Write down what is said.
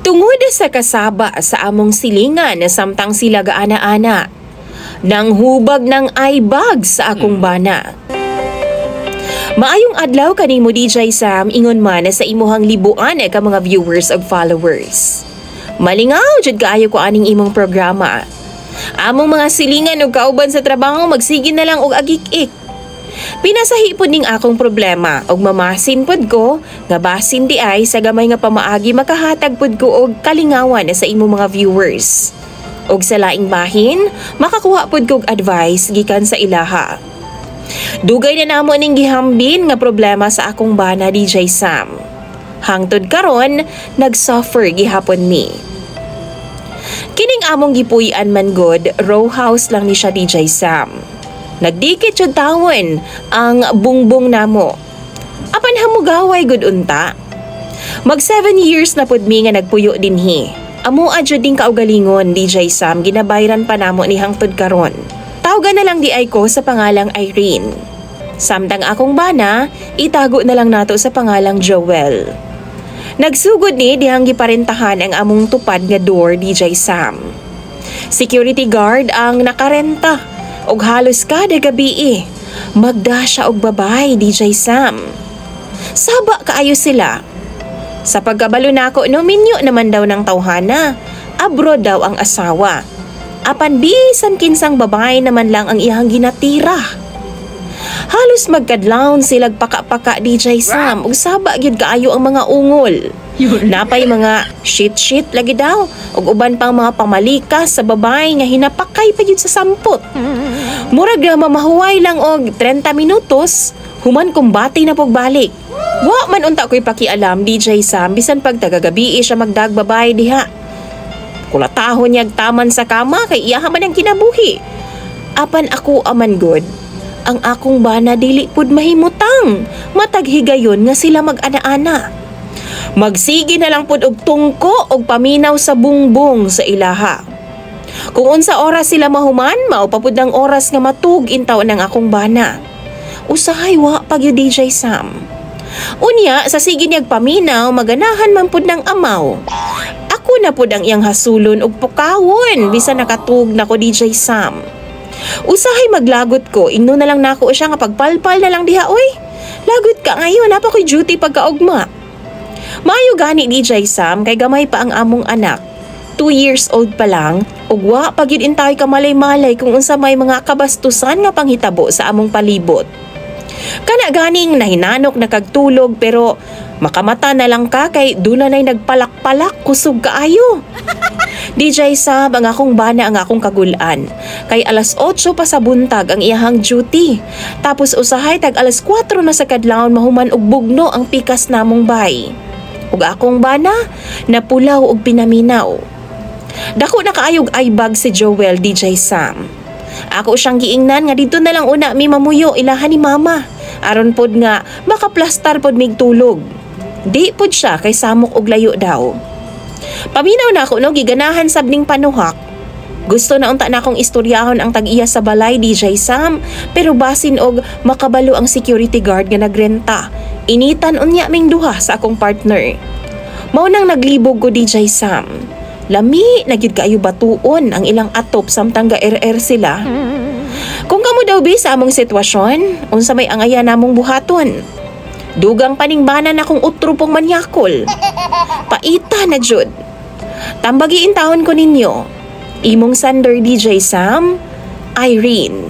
Tungod sa kasaba sa among silingan na samtang sila gaana-ana, nang hubag ng eyebag sa akong bana. Maayong adlaw kanimo DJ Sam, ingon man sa imuhang libuan ka mga viewers ug followers. Malingaw jud kaayo ko aning imong programa. Among mga silingan ug kauban sa trabaho magsige na lang og agik-ik. Pinasahi pod ning akong problema ug mamasin pod ko nga basin di ay sa gamay nga pamaagi makahatag pod ko og kalingawan sa imong mga viewers. Og sa laing bahin, makakuha pod kog advice gikan sa ilaha. Dugay na namo ning gihambin nga problema sa akong bana DJ Sam. Hangtod karon nagsuffer gihapon mi. Kining among gipuy-an man god, row house lang ni siya DJ Sam. Nagdikit jud tawon ang bungbong namo. Apan hamugaway gud unta. Mag 7 years na pud mi nga nagpuyo dinhi. Amo adyo ding kaugalingon DJ Sam, ginabayran pa namo ni hangtod karon. Tawgan na lang di ay ko sa pangalang Irene. Samtang akong bana, itago na lang nato sa pangalang Joel. Nagsugod ni dihang giparentahan ang among tupad nga door DJ Sam. Security guard ang nakarenta. Og halos kada gabi magda siya og babay DJ Sam. Saba kaayo sila. Sa pagkabalo nako no minyo naman daw ng tawhana. Abroad daw ang asawa. Apan bisan kinsang babae naman lang ang iyang ginatira. Halos magkadlawon silag paka-paka DJ Sam ug saba gyud kaayo ang mga ungol. Napay mga shit lagi daw ug uban pang mga pamalikas sa babae nga hinapakay pa gyud sa sampot. Murag na mamahuway lang og 30 minutos human kumbati na pogbalik. Wa man unta ko'y pakialam DJ Sam bisan pag tagagabi siya magdagbabay diha. Kulatahon niyag taman sa kama kay iyaha man ang kinabuhi. Apan ako aman god, ang akong bana dili pud mahimutang matag higayon nga sila mag-ana-ana. Magsige na lang pud og tungko og paminaw sa bungbong sa ilaha. Kung unsa oras sila mahuman, mao pa pud ang oras nga matug intaw ng akong bana. Usahay wa pag DJ Sam. Unya sa sige niyag paminaw maganahan man pud ng amaw. Ako na pud ang iyang hasulon og pukawon bisan nakatug na ko DJ Sam. Usahay maglagot ko, ingno na lang nako siya nga pagpalpal na lang diha oy. Lagot ka ngayon, napa ko'y duty pagkaugma. Maayo gani DJ Sam kay gamay pa ang among anak. 2 years old pa lang, ug wa pa gyud intay ka malay-malay kung unsa may mga kabastusan nga panghitabo sa among palibot. Kana ganing nahinanok na kagtulog pero makamata na lang ka kay dula nay nagpalak-palak kusog kaayo. DJ Sam, ang akong bana ang akong kagulan. Kay alas 8 pa sa buntag ang iyahang duty. Tapos usahay tag alas 4 na sa kadlawon mahuman og bugno ang pikas namong bay. Ug akong bana napulaw og pinaminaw. Dako na kaayog eyebag si Joel DJ Sam. Ako siyang giingnan nga dito na lang una mi mamuyo ilahan ni mama. Aron pod nga makaplastar pod mig tulog. Di pod siya kay samok og layo daw. Paminaw na ako no giganahan sabning panuhak. Gusto na unta na akong istoryahon ang tag-iya sa balay DJ Sam pero basin og makabalo ang security guard nga nagrenta. Initan unya ming duha sa akong partner. Mao nang naglibog ko DJ Sam. Lami na gyud kaayo batuon ang ilang atop samtang ga-RR sila. Kung kamo daw bi sa among sitwasyon, unsa may angaya namong buhaton? Dugang paningbanan akong utrupong manyakol. Paita na jud. Tambagiin tahon ko ninyo. Imong sander DJ Sam, Irene.